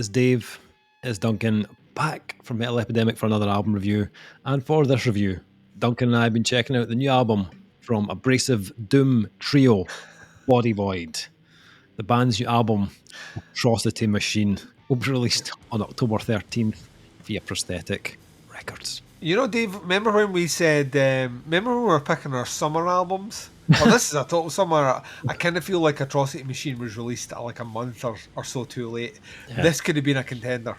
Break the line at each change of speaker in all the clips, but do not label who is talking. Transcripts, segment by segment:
It's Dave, it's Duncan, back from Metal Epidemic for another album review. And for this review, Duncan and I have been checking out the new album from abrasive doom trio Body Void. The band's new album, Atrocity Machine, will be released on October 13th via Prosthetic Records.
You know, Dave, remember when we said, remember when we were picking our summer albums? Well, this is a total summer. I kind of feel like Atrocity Machine was released like a month or so too late. Yeah. This could have been a contender.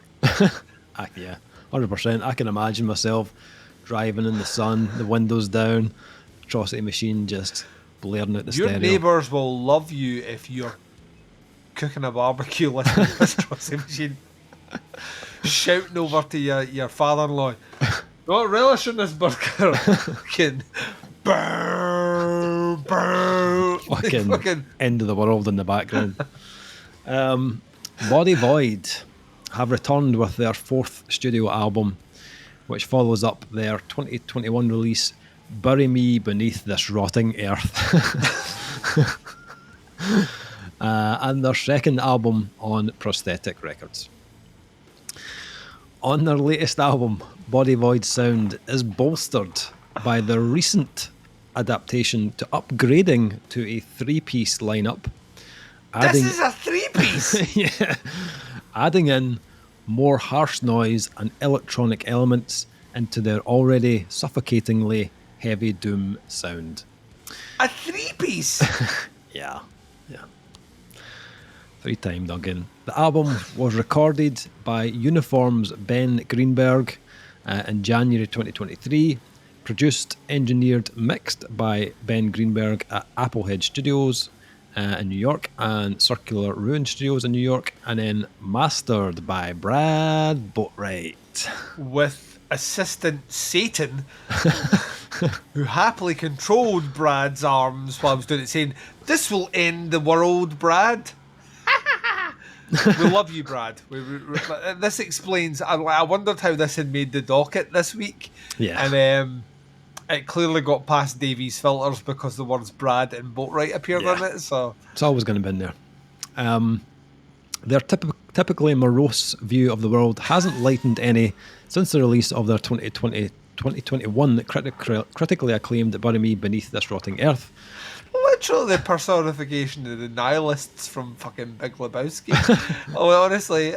Yeah, 100%. I can imagine myself driving in the sun, the windows down, Atrocity Machine just blaring out the stereo.
Your neighbours will love you if you're cooking a barbecue listening to this Atrocity Machine. Shouting over to your father-in-law, "Not relish in this burger." Fucking burr, burr.
Fucking end of the world in the background. Body Void have returned with their fourth studio album, which follows up their 2021 release, Bury Me Beneath This Rotting Earth. And their second album on Prosthetic Records. On their latest album, Body Void's sound is bolstered by the recent adaptation to upgrading to a three-piece lineup.
This is a three-piece?
Yeah. Adding in more harsh noise and electronic elements into their already suffocatingly heavy doom sound.
A three-piece?
Yeah. 3-time, Duncan. The album was recorded by Uniform's Ben Greenberg in January 2023. Produced, engineered, mixed by Ben Greenberg at Applehead Studios in New York and Circular Ruin Studios in New York, and then mastered by Brad Boatwright.
With assistant Satan, who happily controlled Brad's arms while I was doing it, saying, "This will end the world, Brad." We love you, Brad. This explains. I wondered how this had made the docket this week.
Yeah.
And it clearly got past Davies' filters because the words Brad and Boatwright appeared in it. So
it's always going to be in there. Their typically morose view of the world hasn't lightened any since the release of their 2021 critically acclaimed Bury Me Beneath This Rotting Earth.
Literally the personification of the nihilists from fucking Big Lebowski. Honestly.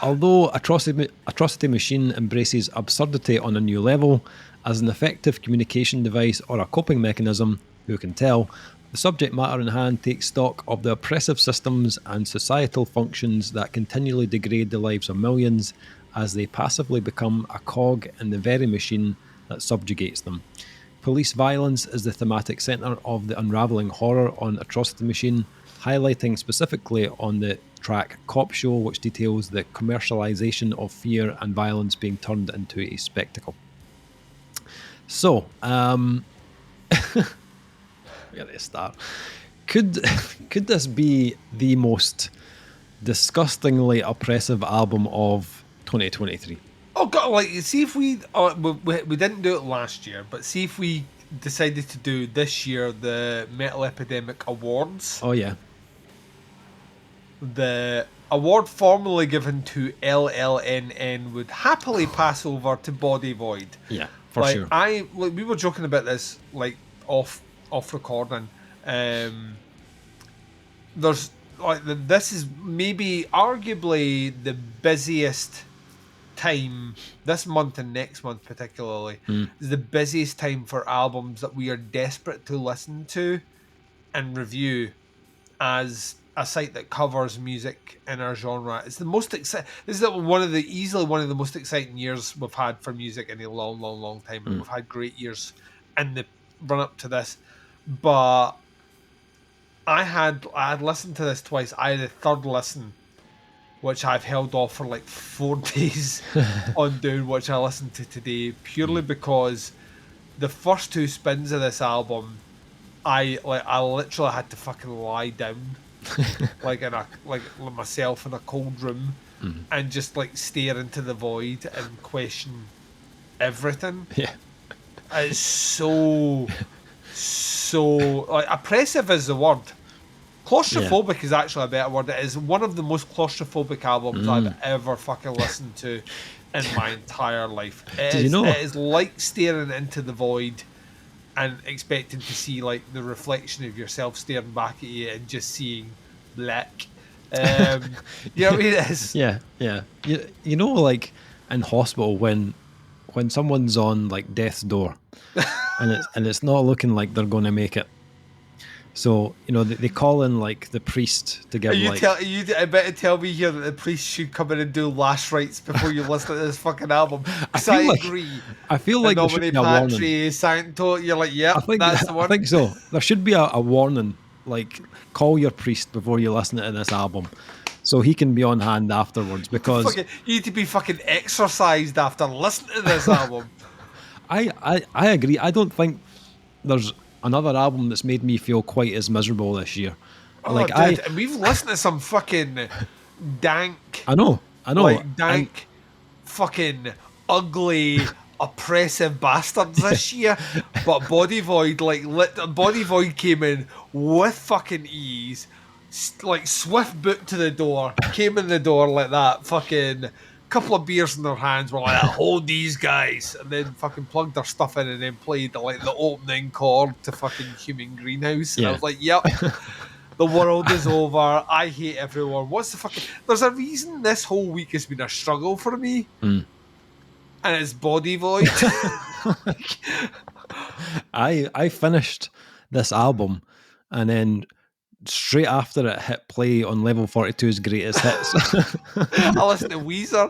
Although Atrocity Machine embraces absurdity on a new level as an effective communication device or a coping mechanism, who can tell, the subject matter in hand takes stock of the oppressive systems and societal functions that continually degrade the lives of millions as they passively become a cog in the very machine that subjugates them. Police violence is the thematic centre of the unravelling horror on Atrocity Machine, highlighting specifically on the track Cop Show, which details the commercialisation of fear and violence being turned into a spectacle. So, where do I start? Could this be the most disgustingly oppressive album of 2023?
Oh God! Like, see if we didn't do it last year, but see if we decided to do this year the Metal Epidemic Awards.
Oh yeah.
The award formerly given to LLNN would happily pass over to Body Void.
Yeah, for sure.
We were joking about this like off recording. There's this is maybe arguably the busiest time this month and next month particularly is the busiest time for albums that we are desperate to listen to and review as a site that covers music in our genre. It's the most exciting. This is easily one of the most exciting years we've had for music in a long time, and we've had great years in the run up to this. But I had listened to this twice. I had a third listen, which I've held off for like 4 days on doing, which I listened to today, purely because the first 2 spins of this album, I literally had to fucking lie down, like myself in a cold room, and just like stare into the void and question everything.
Yeah,
it's so like oppressive is the word. Claustrophobic is actually a better word. It is one of the most claustrophobic albums I've ever fucking listened to in my entire life.
Did you know?
It is like staring into the void and expecting to see like the reflection of yourself staring back at you and just seeing black. You know what I mean? It is.
Yeah. You know, like in hospital when someone's on like death's door, and it's not looking like they're going to make it. So, you know, they call in like the priest to give
I better tell me here that the priest should come in and do last rites before you listen to this fucking album. I agree.
I feel like there should be a warning.
Sancto, you're like, yep, that's the one.
I think so. There should be a warning, like call your priest before you listen to this album, so he can be on hand afterwards. Because
you need to be fucking exorcised after listening to this album.
I agree. I don't think there's another album that's made me feel quite as miserable this year.
Oh, dude, and we've listened to some fucking dank.
I know.
Like dank, fucking ugly, oppressive bastards this year. But Body Void, Body Void came in with fucking ease, like swift boot to the door, came in the door like that, fucking couple of beers in their hands, were like, hold these guys, and then fucking plugged their stuff in and then played like the opening chord to fucking Human Greenhouse. And I was like, yep, the world is over. I hate everyone. What's the fucking... There's a reason this whole week has been a struggle for me. And it's Body Void.
I finished this album and then straight after it hit play on Level 42's Greatest Hits.
I listened to Weezer.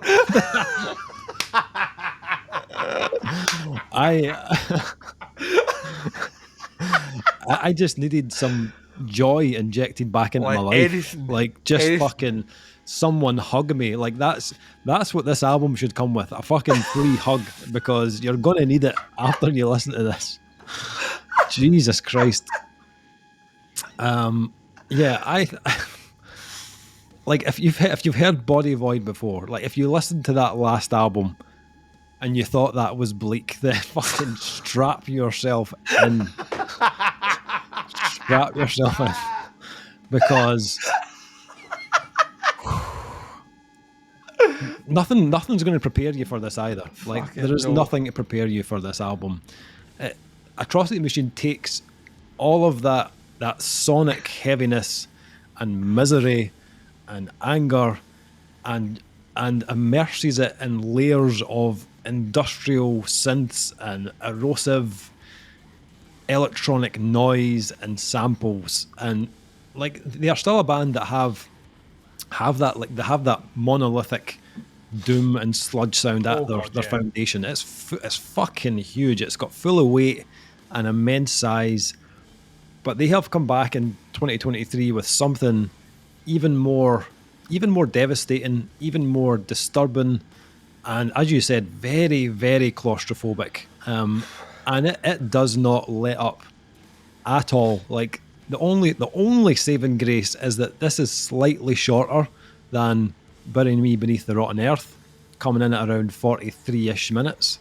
I just needed some joy injected back into my life. Fucking someone hug me. Like that's what this album should come with. A fucking free hug, because you're gonna need it after you listen to this. Jesus Christ. Yeah, I like if you've heard Body Void before, like if you listened to that last album and you thought that was bleak, then fucking strap yourself in. Strap yourself in, because nothing's going to prepare you for this either. Like there is nothing to prepare you for this album. Atrocity Machine takes all of that sonic heaviness and misery and anger and immerses it in layers of industrial synths and erosive electronic noise and samples, and like they are still a band that have that, like they have that monolithic doom and sludge sound at their foundation. It's fucking huge. It's got full of weight and immense size. But they have come back in 2023 with something even more devastating, even more disturbing, and as you said, very, very claustrophobic. And it does not let up at all. Like the only saving grace is that this is slightly shorter than Bury Me Beneath the Rotten Earth, coming in at around 43-ish minutes.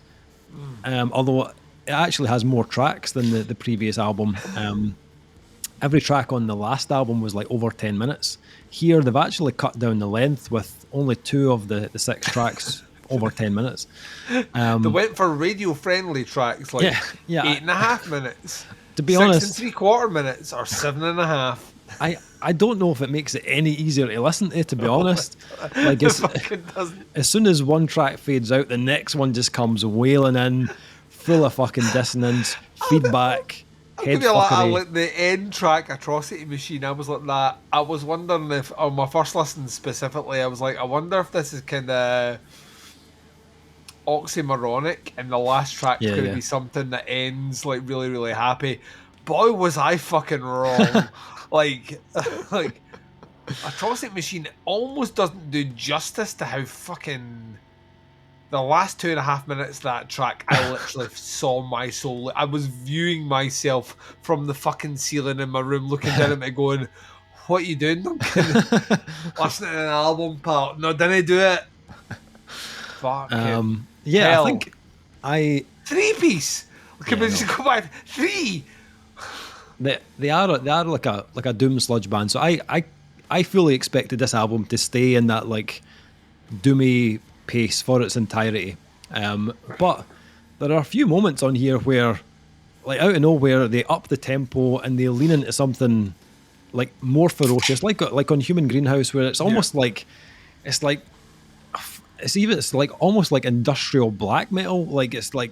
Although it actually has more tracks than the previous album. Every track on the last album was like over 10 minutes. Here, they've actually cut down the length with only 2 of the 6 tracks over 10 minutes.
They went for radio-friendly tracks, like 8.5 minutes.
To be honest,
6 3/4 minutes, or 7.5.
I don't know if it makes it any easier to listen to be honest. Like as soon as one track fades out, the next one just comes wailing in, full of fucking dissonance, feedback.
The end track, Atrocity Machine, I was like that. I was wondering if, on my first listen specifically, I was like, I wonder if this is kind of oxymoronic and the last track's going to be something that ends like really, really happy. Boy, was I fucking wrong. like Atrocity Machine almost doesn't do justice to how fucking... The last 2.5 minutes of that track, I literally saw my soul. I was viewing myself from the fucking ceiling in my room, looking down at me going, what are you doing, Duncan? Listening to an album, pal. No, didn't do it. Fucking hell.
I think
3-piece. Can we just go back? 3?
They are like a doom sludge band. So I fully expected this album to stay in that like doomy pace for its entirety. But there are a few moments on here where, like out of nowhere, they up the tempo and they lean into something like more ferocious, like on Human Greenhouse, where it's almost like it's like it's like almost like industrial black metal. Like it's like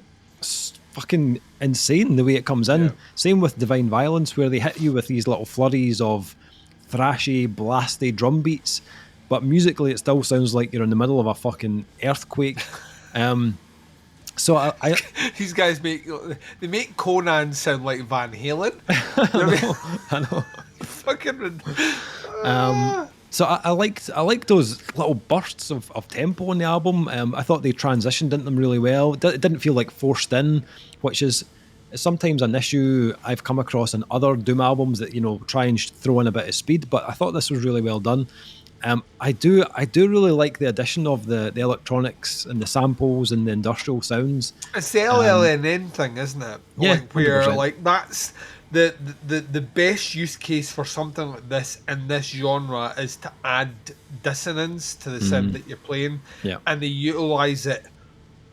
fucking insane the way it comes in.
Yeah.
Same with Divine Violence, where they hit you with these little flurries of thrashy, blasty drum beats, but musically it still sounds like you're in the middle of a fucking earthquake. So I
These guys make Conan sound like Van Halen.
I know.
Fucking.
So I liked those little bursts of tempo on the album. I thought they transitioned into them really well. It didn't feel like forced in, which is sometimes an issue I've come across in other doom albums that try and throw in a bit of speed. But I thought this was really well done. I do really like the addition of the electronics and the samples and the industrial sounds.
It's the LLNN thing, isn't it?
Yeah,
like, where
100%.
like that's the best use case for something like this in this genre is to add dissonance to the sound that you're playing,
Yeah.
and they utilize it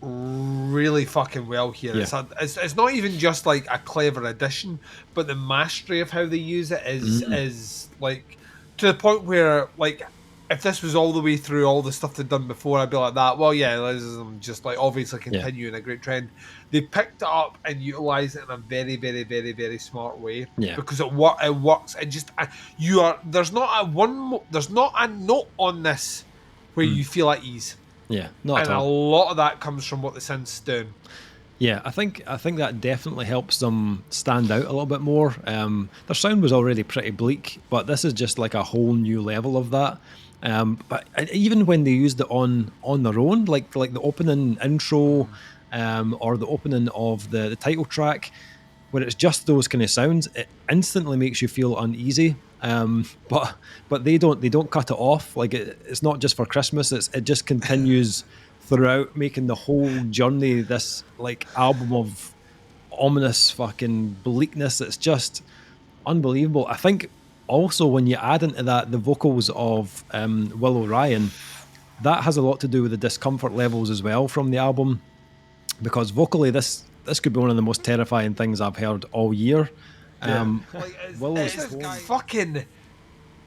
really fucking well here.
Yeah.
It's not even just like a clever addition, but the mastery of how they use it is like to the point where, like, if this was all the way through all the stuff they've done before, I'd be like that. Well, yeah, this is just like obviously continuing a great trend. They picked it up and utilized it in a very, very, very, very smart way.
Yeah.
Because it works. It just there's not a note on this where you feel at ease.
Yeah, not
And
at
a
all.
lot of that comes from what the synth's doing.
Yeah, I think that definitely helps them stand out a little bit more. Their sound was already pretty bleak, but this is just like a whole new level of that. But even when they used it on their own, like the opening intro, or the opening of the title track, where it's just those kind of sounds, it instantly makes you feel uneasy. But they don't cut it off. Like it's not just for Christmas. It just continues throughout, making the whole journey this like album of ominous fucking bleakness. It's just unbelievable. I think also when you add into that the vocals of Will O'Ryan, that has a lot to do with the discomfort levels as well from the album, because vocally this could be one of the most terrifying things I've heard all year.
Like, it's fucking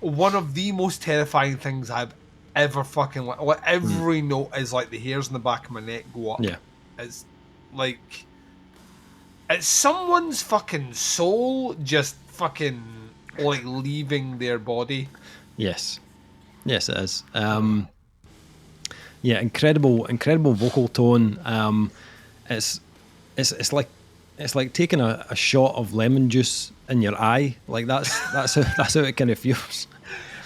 one of the most terrifying things I've ever fucking like every note is like the hairs in the back of my neck go up.
Yeah.
It's like it's someone's fucking soul just fucking like leaving their body.
Yes, it is. Yeah, incredible vocal tone. It's like taking a shot of lemon juice in your eye. Like that's how it kind of feels.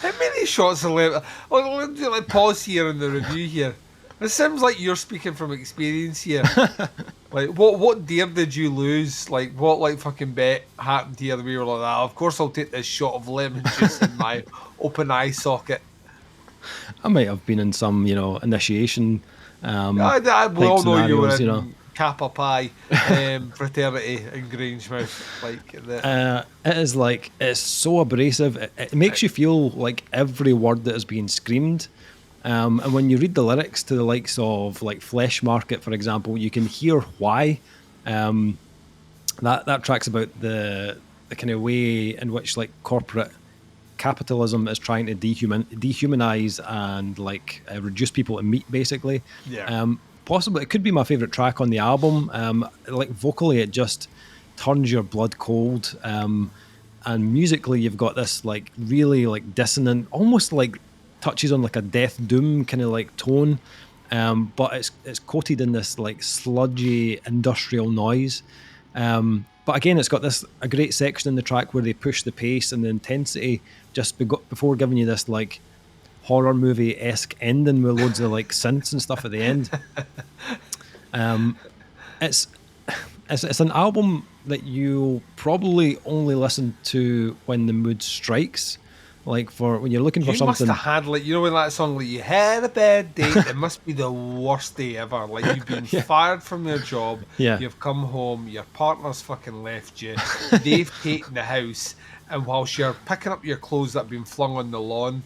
How many shots of lemon? Let's do like pause here in the review here. It seems like you're speaking from experience here. Like, what dare did you lose? Like, what like fucking bet happened to you that we were like that? Of course, I'll take this shot of lemon juice in my open eye socket.
I might have been in some initiation.
We all know you were in
scenarios,
Kappa Pi fraternity in Grangemouth. Like that.
It is like it's so abrasive. It makes you feel like every word that is being screamed. And when you read the lyrics to the likes of like Flesh Market, for example, you can hear why. That track's about the kind of way in which like corporate capitalism is trying to dehumanize and like reduce people to meat, basically.
Yeah.
Possibly it could be my favorite track on the album. Like vocally, it just turns your blood cold. And musically, you've got this like really like dissonant, almost like touches on like a death doom kind of like tone, but it's coated in this like sludgy industrial noise. But again, it's got a great section in the track where they push the pace and the intensity just before giving you this like horror movie-esque ending with loads of like synths and stuff at the end. It's an album that you probably only listen to when the mood strikes. Like for when you're looking for
You must
something.
have had, like, you know, when that song, like, you had a bad day. It must be the worst day ever. Like, you've been fired from your job.
Yeah.
You've come home. Your partner's fucking left you. They've taken the house. And whilst you're picking up your clothes that have been flung on the lawn,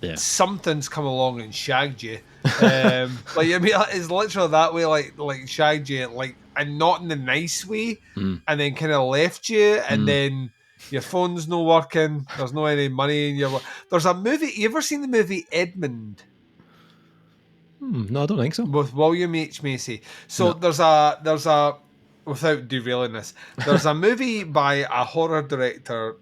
Yeah.
something's come along and shagged you. Like, I mean, it's literally that way, like shagged you, like, and not in the nice way, and then kind of left you, and then your phone's no working. There's no any money in your. There's a movie. You ever seen the movie Edmund
No, I don't think so.
with William H Macy? So
No.
there's a without derailing this, there's a movie by a horror director,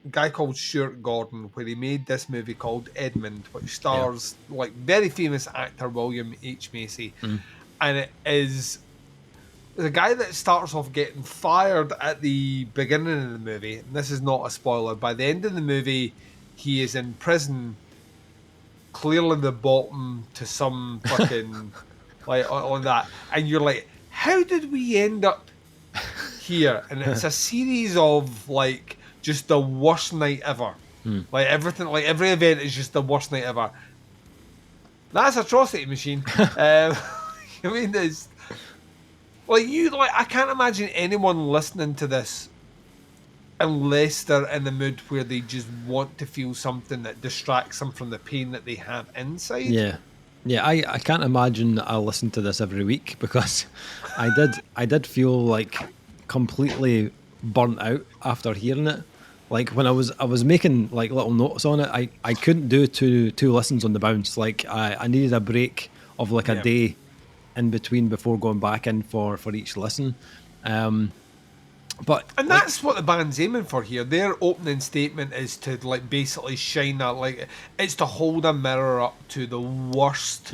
guy called Stuart Gordon, where he made this movie called Edmund, which stars like very famous actor William H Macy, and it is the guy that starts off getting fired at the beginning of the movie. And this is not a spoiler. By the end of the movie, he is in prison, clearly the bottom to some fucking like on that, and you're like, how did we end up here? And it's a series of like just the worst night ever. Like everything, like every event is just the worst night ever. That's Atrocity Machine. I mean, there's like I can't imagine anyone listening to this unless they're in the mood where they just want to feel something that distracts them from the pain that they have inside.
Yeah. Yeah, I can't imagine I'll listen to this every week because I did feel like completely burnt out after hearing it. Like when I was making like little notes on it, I couldn't do two listens on the bounce. Like I needed a break of like a day in between before going back in for each listen. But
and that's what the band's aiming for here. Their opening statement is to like basically shine that, like, it's to hold a mirror up to the worst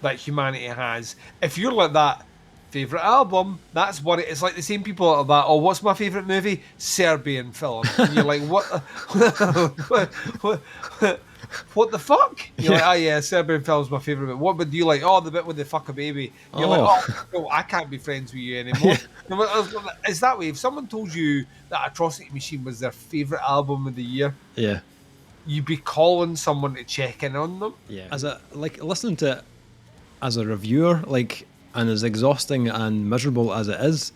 that humanity has. If you're like that, favorite album, that's what it's like. The same people are that, oh, what's my favorite movie? Serbian film. And you're like, what? What the fuck? You're like, oh yeah, Serbian film's my favourite bit. What would you like? Oh, the bit with the fuck a baby. You're like, oh, no, I can't be friends with you anymore. It's that way. If someone told you that Atrocity Machine was their favourite album of the year, you'd be calling someone to check in on them.
Yeah. As a listening to it as a reviewer, like, and as exhausting and miserable as it is,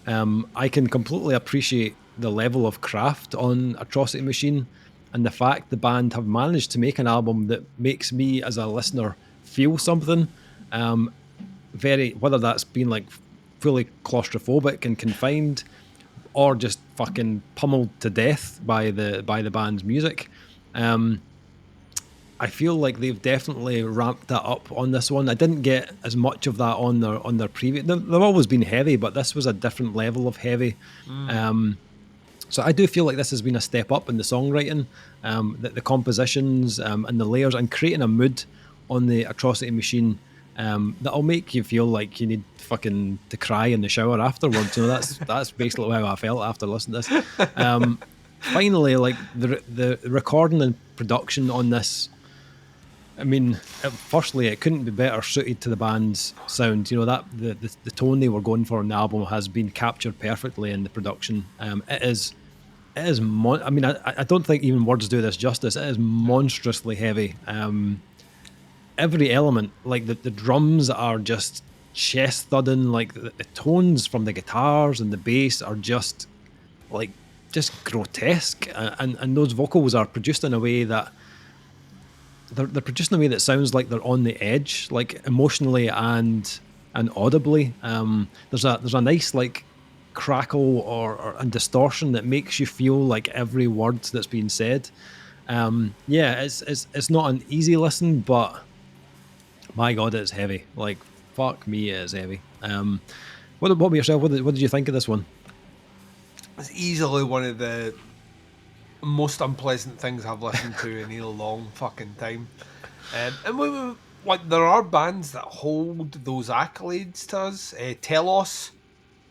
I can completely appreciate the level of craft on Atrocity Machine. And the fact the band have managed to make an album that makes me as a listener feel something, whether that's been like fully claustrophobic and confined, or just fucking pummeled to death by the band's music. I feel like they've definitely ramped that up on this one. I didn't get as much of that on their previous. They've always been heavy, but this was a different level of heavy. So I do feel like this has been a step up in the songwriting, the compositions, and the layers, and creating a mood on the Atrocity Machine that'll make you feel like you need fucking to cry in the shower afterwards. You know, that's basically how I felt after listening to this. Finally, like the recording and production on this, I mean, firstly, it couldn't be better suited to the band's sound. You know, that the tone they were going for on the album has been captured perfectly in the production. It is. I mean, I don't think even words do this justice. It is monstrously heavy. Every element, like the drums are just chest thudding. Like the tones from the guitars and the bass are just grotesque. And those vocals are produced in a way that they're produced in a way that sounds like they're on the edge, like emotionally and audibly. There's a nice like crackle and distortion that makes you feel like every word that's being said. It's not an easy listen, but my God, it's heavy. Like, fuck me, it is heavy. What about yourself? What did you think of this one?
It's easily one of the most unpleasant things I've listened to in a long fucking time. And like, there are bands that hold those accolades to us. Telos,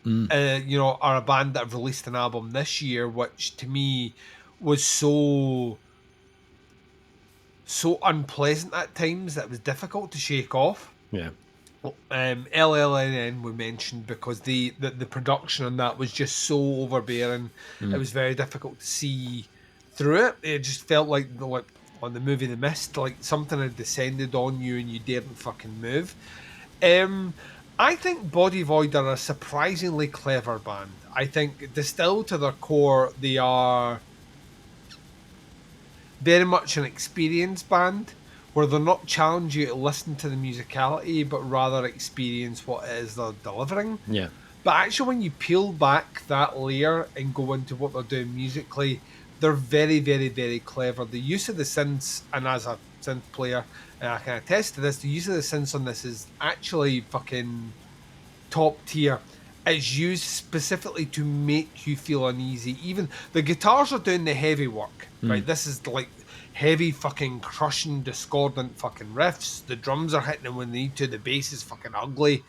are a band that have released an album this year, which to me was so unpleasant at times that it was difficult to shake off.
Yeah.
LLNN we mentioned because the production on that was just so overbearing. It was very difficult to see through it. It just felt like on the movie The Mist, like something had descended on you and you daren't fucking move. I think Body Void are a surprisingly clever band. I think distilled to their core, they are very much an experienced band where they're not challenging you to listen to the musicality, but rather experience what it is they're delivering.
Yeah.
But actually, when you peel back that layer and go into what they're doing musically, they're very, very, very clever. The use of the synths, and as a synth player, and I can attest to this, the use of the synths on this is actually fucking top tier. It's used specifically to make you feel uneasy. Even the guitars are doing the heavy work, right? This is like heavy fucking crushing, discordant fucking riffs. The drums are hitting them when they need to. The bass is fucking ugly.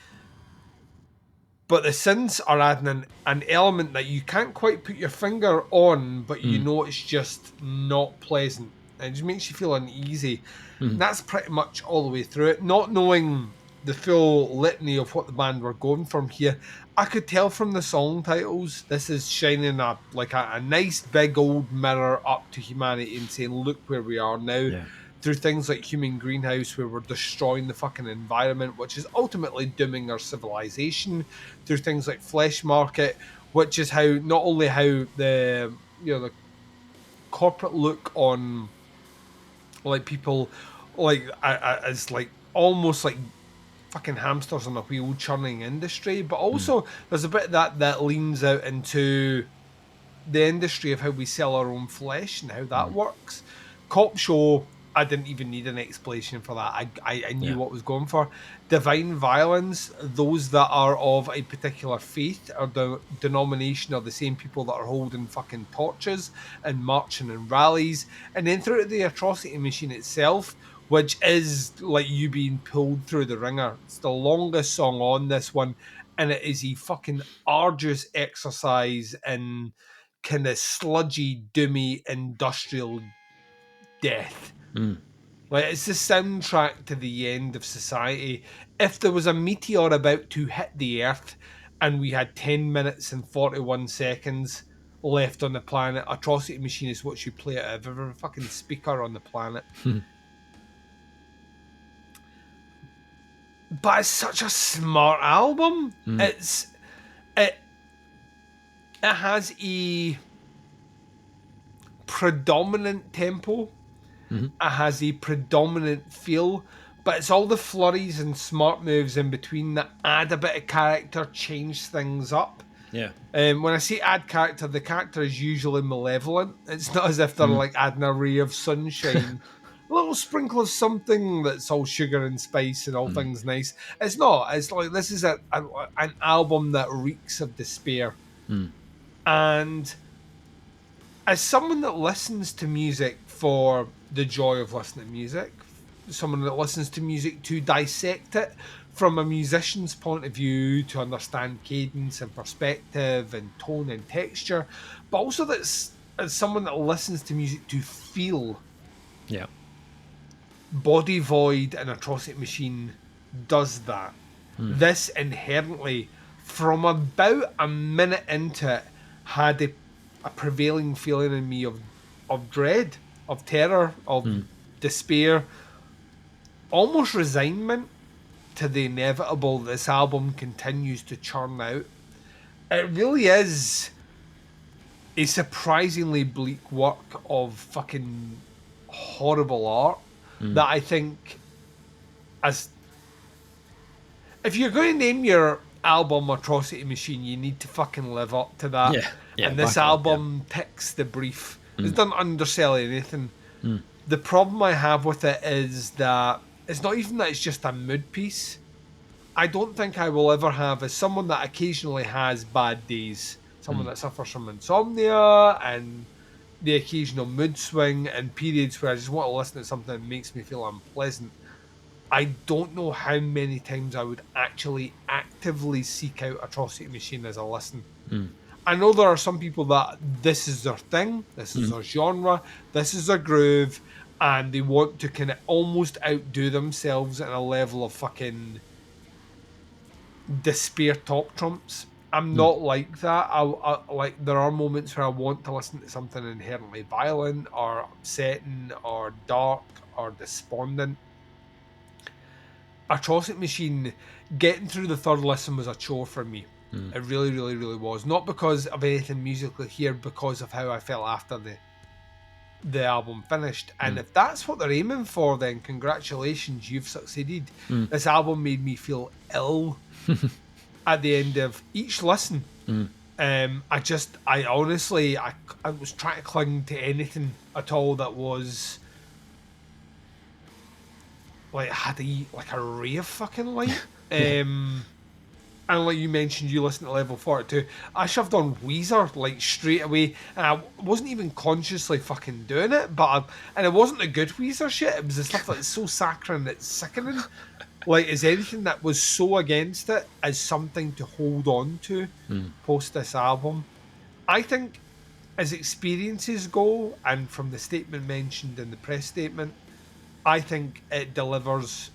But the synths are adding an element that you can't quite put your finger on, but you know it's just not pleasant. And it just makes you feel uneasy. And that's pretty much all the way through it. Not knowing the full litany of what the band were going from here, I could tell from the song titles, this is shining a nice big old mirror up to humanity and saying, look where we are now.
Yeah.
Through things like Human Greenhouse, where we're destroying the fucking environment, which is ultimately dooming our civilization. Through things like Flesh Market, which is how not only how the the corporate look on like people like as like almost like fucking hamsters on a wheel churning industry, but also there's a bit that leans out into the industry of how we sell our own flesh and how that works. Cop Show, I didn't even need an explanation for that. I knew what was going for. Divine Violence, those that are of a particular faith or the denomination are the same people that are holding fucking torches and marching in rallies. And then through the Atrocity Machine itself, which is like you being pulled through the ringer. It's the longest song on this one, and it is a fucking arduous exercise in kind of sludgy, doomy, industrial death. Like, it's the soundtrack to the end of society. If there was a meteor about to hit the Earth and we had 10 minutes and 41 seconds left on the planet, Atrocity Machine is what you play out of every fucking speaker on the planet. But it's such a smart album. It has a predominant tempo. It has a predominant feel, but it's all the flurries and smart moves in between that add a bit of character, change things up.
Yeah.
When I say add character, the character is usually malevolent. It's not as if they're like adding a ray of sunshine. A little sprinkle of something that's all sugar and spice and all things nice. It's not. It's like this is an album that reeks of despair. And as someone that listens to music for the joy of listening to music, someone that listens to music to dissect it from a musician's point of view, to understand cadence and perspective and tone and texture, but also that's as someone that listens to music to feel.
Yeah.
Body Void and Atrocity Machine does that. This inherently, from about a minute into it, had a prevailing feeling in me of dread, of terror, of despair, almost resignment to the inevitable this album continues to churn out. It really is a surprisingly bleak work of fucking horrible art that I think, as if you're going to name your album Atrocity Machine, you need to fucking live up to that.
Yeah,
and this album ticks the brief. It doesn't undersell anything. The problem I have with it is that it's not even that it's just a mood piece. I don't think I will ever have, as someone that occasionally has bad days, someone that suffers from insomnia and the occasional mood swing and periods where I just want to listen to something that makes me feel unpleasant. I don't know how many times I would actually actively seek out Atrocity Machine as a listen. I know there are some people that this is their thing, this is their genre, this is their groove, and they want to kind of almost outdo themselves in a level of fucking despair top trumps. I'm not like that. I like, there are moments where I want to listen to something inherently violent or upsetting or dark or despondent. Atrocity Machine, getting through the third listen was a chore for me. It really, really, really was. Not because of anything musically here, because of how I felt after the album finished. And if that's what they're aiming for, then congratulations, you've succeeded. This album made me feel ill at the end of each listen. I honestly was trying to cling to anything at all that was like had a ray of fucking light. And like you mentioned, you listen to Level 42. I shoved on Weezer like straight away, and I wasn't even consciously fucking doing it. And it wasn't the good Weezer shit. It was the stuff that's so saccharine it's sickening. Like, is anything that was so against it as something to hold on to post this album? I think, as experiences go, and from the statement mentioned in the press statement, I think it delivers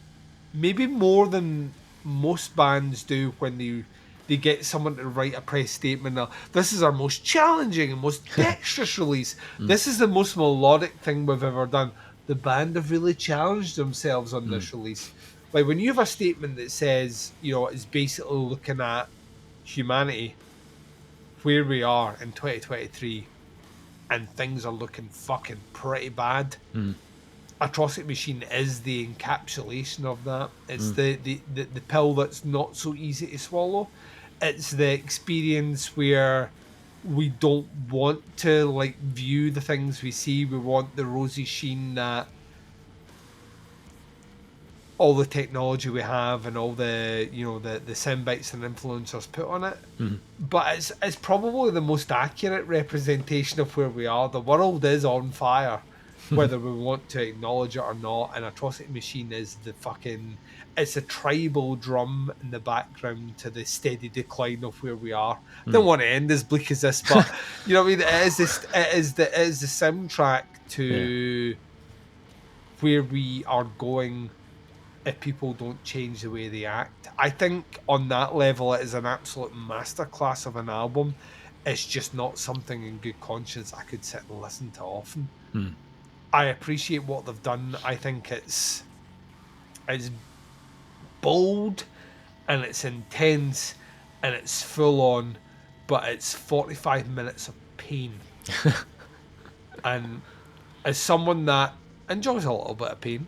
maybe more than most bands do when they get someone to write a press statement. This is our most challenging and most dexterous release. This is the most melodic thing we've ever done. The band have really challenged themselves on this release. Like, when you have a statement that says, it's basically looking at humanity, where we are in 2023, and things are looking fucking pretty bad. Atrocity Machine is the encapsulation of that. It's the pill that's not so easy to swallow. It's the experience where we don't want to like view the things we see. We want the rosy sheen that all the technology we have and all the the soundbites and influencers put on it. But it's probably the most accurate representation of where we are. The world is on fire, whether we want to acknowledge it or not. And Atrocity Machine is it's a tribal drum in the background to the steady decline of where we are. I don't want to end as bleak as this, but you know what I mean? It is the soundtrack to where we are going if people don't change the way they act. I think on that level it is an absolute masterclass of an album. It's just not something in good conscience I could sit and listen to often. I appreciate what they've done. I think it's bold and it's intense and it's full on, but it's 45 minutes of pain. And as someone that enjoys a little bit of pain,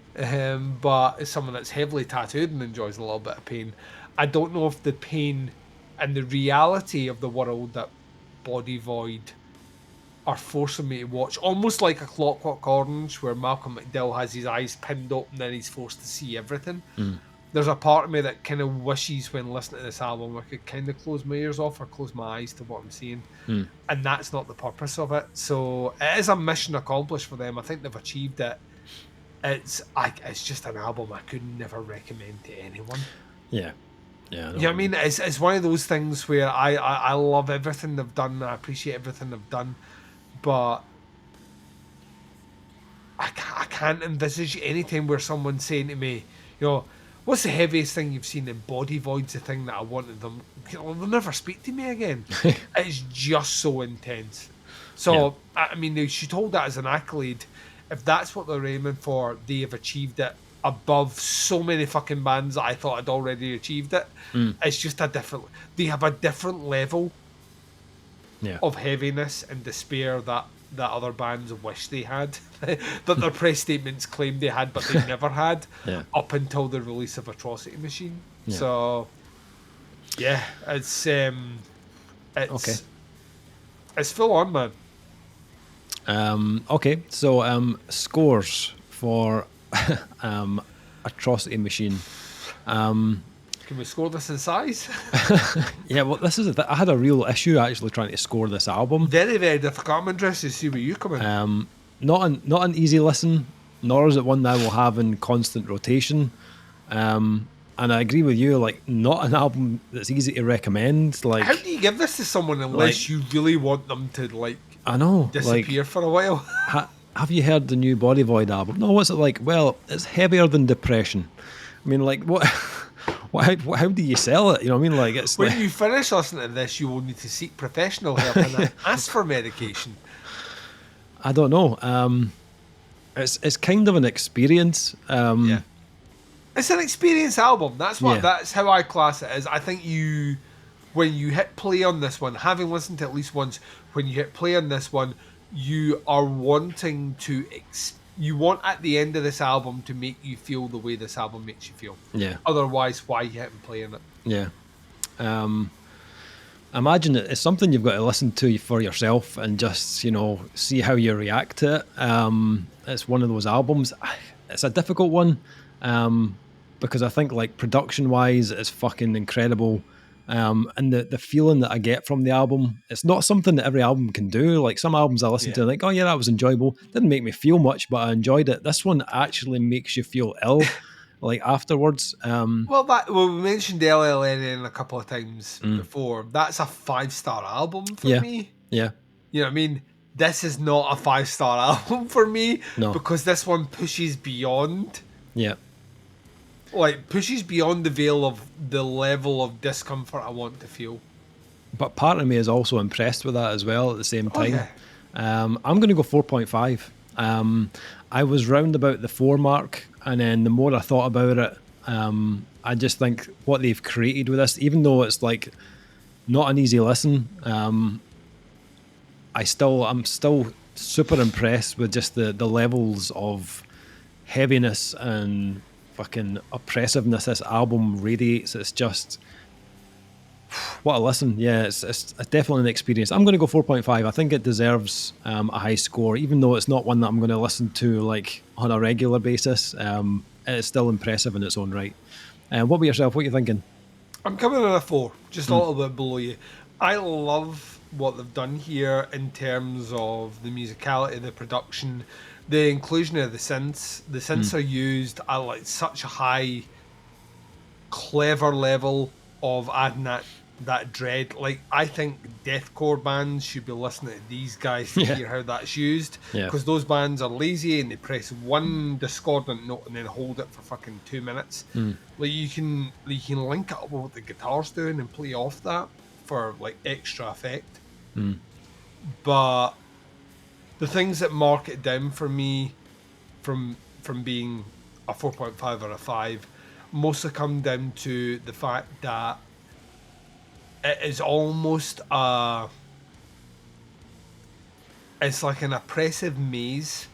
but as someone that's heavily tattooed and enjoys a little bit of pain, I don't know if the pain and the reality of the world that Body Void are forcing me to watch, almost like a Clockwork Orange, where Malcolm McDowell has his eyes pinned open and he's forced to see everything. There's a part of me that kind of wishes when listening to this album I could kind of close my ears off or close my eyes to what I'm seeing. And that's not the purpose of it. So it is a mission accomplished for them. I think they've achieved it. It's just an album I could never recommend to anyone.
Yeah.
You know what I mean? It's one of those things where I love everything they've done. I appreciate everything they've done. But I can't envisage any time where someone's saying to me, what's the heaviest thing you've seen? And Body Void's the thing that I wanted them. They'll never speak to me again. It's just so intense. So, I mean, they should hold that as an accolade. If that's what they're aiming for, they have achieved it above so many fucking bands that I thought had already achieved it. It's just they have a different level of heaviness and despair that other bands wish they had, that their press statements claimed they had, but they never had, up until the release of Atrocity Machine. So, it's it's full on, man.
Okay, so scores for Atrocity Machine.
Can we score this in size?
Yeah, well, this is I had a real issue actually trying to score this album.
Very, very difficult. I'm interested to see where you come in.
Not an easy listen, nor is it one that I will have in constant rotation. And I agree with you, like, not an album that's easy to recommend. Like,
how do you give this to someone unless you really want them to, like,
I know,
disappear for a while?
Have you heard the new Body Void album? No, what's it like? Well, it's heavier than Depression. I mean, like, what How do you sell it? You know what I mean? Like, it's
When
like,
you finish listening to this, you will need to seek professional help and ask for medication.
I don't know. It's kind of an experience.
Yeah. It's an experience album.
Yeah.
That's how I class it as. I think when you hit play on this one, having listened to it at least once, when you hit play on this one, you are wanting to you want at the end of this album to make you feel the way this album makes you feel.
Yeah.
Otherwise, why you hitting play on it?
Yeah. Imagine it's something you've got to listen to for yourself and just, see how you react to it. It's one of those albums. It's a difficult one because I think, like, production-wise, it's fucking incredible. And the feeling that I get from the album, it's not something that every album can do. Like, some albums I listen to, and like, oh yeah, that was enjoyable. Didn't make me feel much, but I enjoyed it. This one actually makes you feel ill, like, afterwards.
Well, we mentioned LLN a couple of times before. That's a 5-star album for me.
Yeah.
You know what I mean? This is not a 5-star album for me because this one pushes beyond.
Yeah.
Like, pushes beyond the veil of the level of discomfort I want to feel.
But part of me is also impressed with that as well at the same time.
Yeah.
I'm going to go 4.5. I was round about the 4 mark, and then the more I thought about it, I just think what they've created with this, even though it's like not an easy listen, I'm still super impressed with just the levels of heaviness and fucking oppressiveness this album radiates. It's just, what a listen. Yeah, it's definitely an experience. I'm going to go 4.5. I think it deserves a high score, even though it's not one that I'm going to listen to like on a regular basis. It's still impressive in its own right. What about yourself? What are you thinking?
I'm coming in a 4, just a little bit below you. I love what they've done here in terms of the musicality, the production, the inclusion of the synths. The synths are used at like such a high, clever level of adding that dread. Like, I think deathcore bands should be listening to these guys to hear how that's used, because those bands are lazy and they press one discordant note and then hold it for fucking 2 minutes. Like, you can link it up with what the guitar's doing and play off that for like extra effect. But the things that mark it down for me from being a 4.5 or a 5 mostly come down to the fact that it is almost it's like an oppressive maze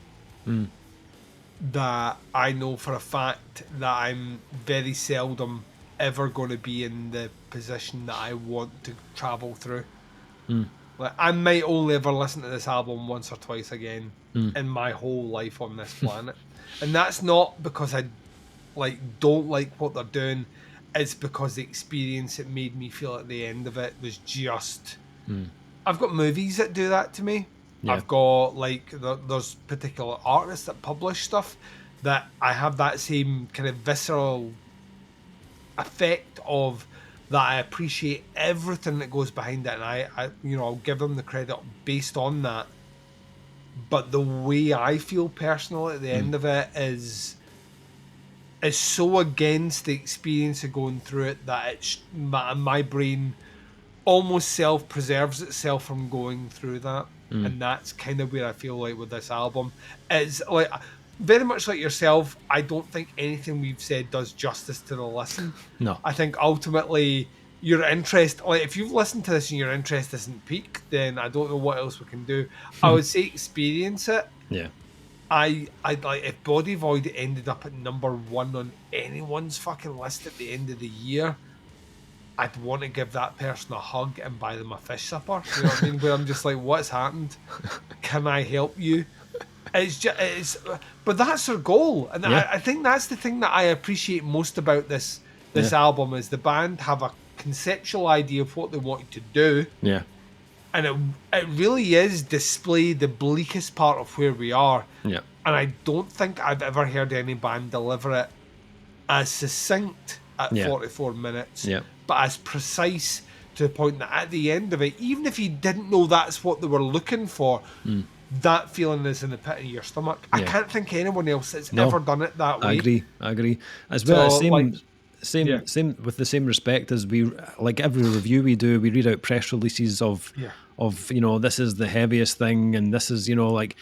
that I know for a fact that I'm very seldom ever going to be in the position that I want to travel through. Like, I might only ever listen to this album once or twice again in my whole life on this planet. And that's not because I don't like what they're doing. It's because the experience it made me feel at the end of it was just... I've got movies that do that to me. Yeah. I've got, like, there's particular artists that publish stuff that I have that same kind of visceral effect of, that I appreciate everything that goes behind it, and I'll give them the credit based on that. But the way I feel personally at the end of it is so against the experience of going through it that my brain almost self-preserves itself from going through that. And that's kind of where I feel like with this album. It's like, very much like yourself, I don't think anything we've said does justice to the listen. No. I think ultimately your interest, like, if you've listened to this and your interest isn't piqued, then I don't know what else we can do. I would say experience it. Yeah. I'd like, if Body Void ended up at number 1 on anyone's fucking list at the end of the year, I'd want to give that person a hug and buy them a fish supper. You know what I mean? Where I'm just like, what's happened? Can I help you? But that's their goal, and I think that's the thing that I appreciate most about this album, is the band have a conceptual idea of what they wanted to do. Yeah. And it really is display the bleakest part of where we are. Yeah. And I don't think I've ever heard any band deliver it as succinct at 44 minutes, but as precise to the point that at the end of it, even if you didn't know that's what they were looking for, that feeling is in the pit of your stomach. I can't think anyone else that's ever done it that way.
I agree. As well, same with the same respect as we, like every review we do, we read out press releases of this is the heaviest thing, and this is like.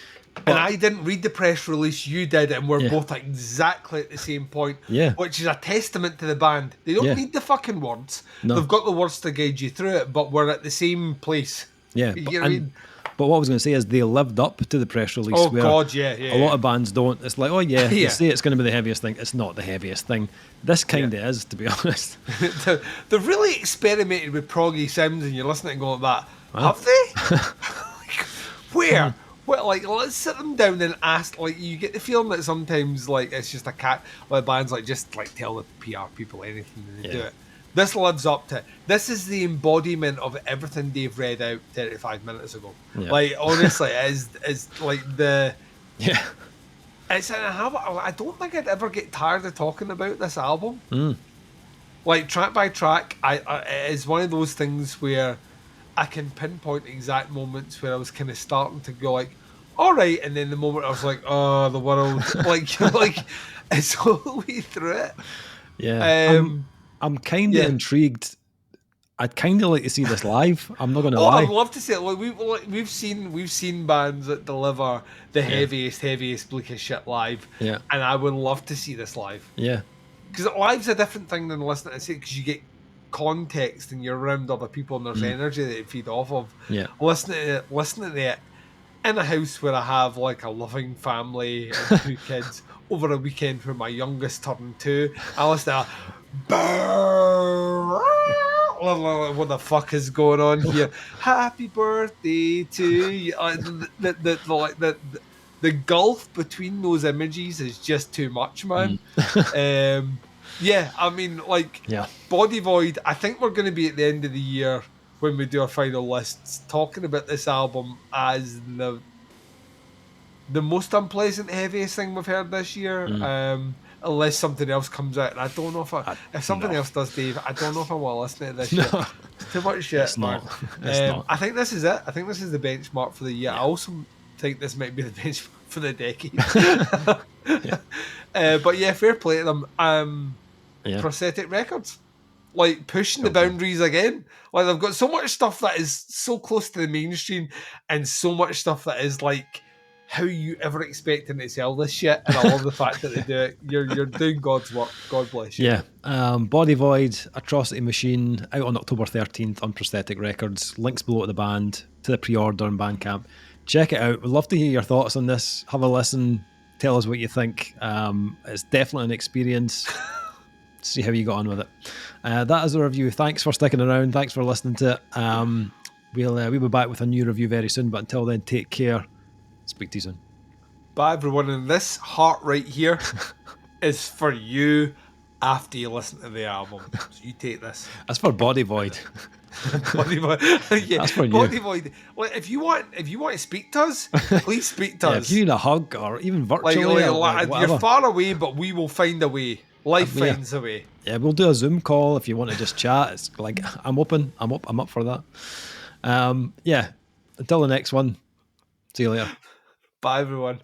And I didn't read the press release, you did, and we're both exactly at the same point.
Yeah.
Which is a testament to the band. They don't need the fucking words.
No.
They've got the words to guide you through it, but we're at the same place.
Yeah.
You know what I mean?
But what I was going to say is they lived up to the press release.
Oh, God, yeah.
A lot of bands don't. It's like, they say it's going to be the heaviest thing. It's not the heaviest thing. This kind of is, to be honest.
They've really experimented with proggy sounds, and you're listening and going like that. Have they? Where? Well, like, let's sit them down and ask. Like, you get the feeling that sometimes, like, it's just a cat. Like, bands like just like tell the PR people anything and they do it. This lives up to it. This is the embodiment of everything Dave read out 35 minutes ago. Yeah. Like, honestly, is like the It's I don't think I'd ever get tired of talking about this album. Like, track by track, it is one of those things where I can pinpoint exact moments where I was kind of starting to go like, all right, and then the moment I was like, oh, the world, like it's all the way through it.
Yeah, I'm kind of intrigued. I'd kind of like to see this live. I'm not going to lie.
I'd love to see it. We've seen bands that deliver the heaviest, bleakest shit live.
Yeah,
and I would love to see this live.
Yeah,
because live's a different thing than listening to it, because you get context and you're around other people and there's energy that you feed off of.
Yeah,
listening to it in a house where I have like a loving family and 2 kids over a weekend where my youngest turned 2. I listen to what the fuck is going on here? Happy birthday to you. The gulf between those images is just too much, man. I mean, Body Void, I think we're going to be at the end of the year when we do our final lists talking about this album as the most unpleasant, heaviest thing we've heard this year. Unless something else comes out, and I don't know if something else does, Dave. I don't know if I want to listen to this shit. It's too much shit.
It's
man.
Not.
I think this is it. I think this is the benchmark for the year. I also think this might be the benchmark for the decade. But yeah, fair play to them. Prosthetic Records, like pushing the boundaries again. Like, they've got so much stuff that is so close to the mainstream, and so much stuff that is like, how you ever expecting to sell this shit? And I love the fact that they do it. You're doing God's work. God bless you.
Yeah. Body Void, Atrocity Machine, out on October 13th on Prosthetic Records. Links below to the band, to the pre-order and Bandcamp. Check it out. We'd love to hear your thoughts on this. Have a listen. Tell us what you think. It's definitely an experience. See how you got on with it. That is a review. Thanks for sticking around. Thanks for listening to it. We'll be back with a new review very soon. But until then, take care. Speak to you soon.
Bye, everyone. And this heart right here is for you after you listen to the album. So you take this.
That's for Body Void.
Body Void. Yeah,
that's for
Body
you.
Void. Well, if you want to speak to us, please speak to us.
If you need a hug or even virtually,
you're far away, but we will find a way. Life finds a way.
Yeah, we'll do a Zoom call if you want to just chat. It's like, I'm open. I'm up for that. Until the next one. See you later.
Bye, everyone.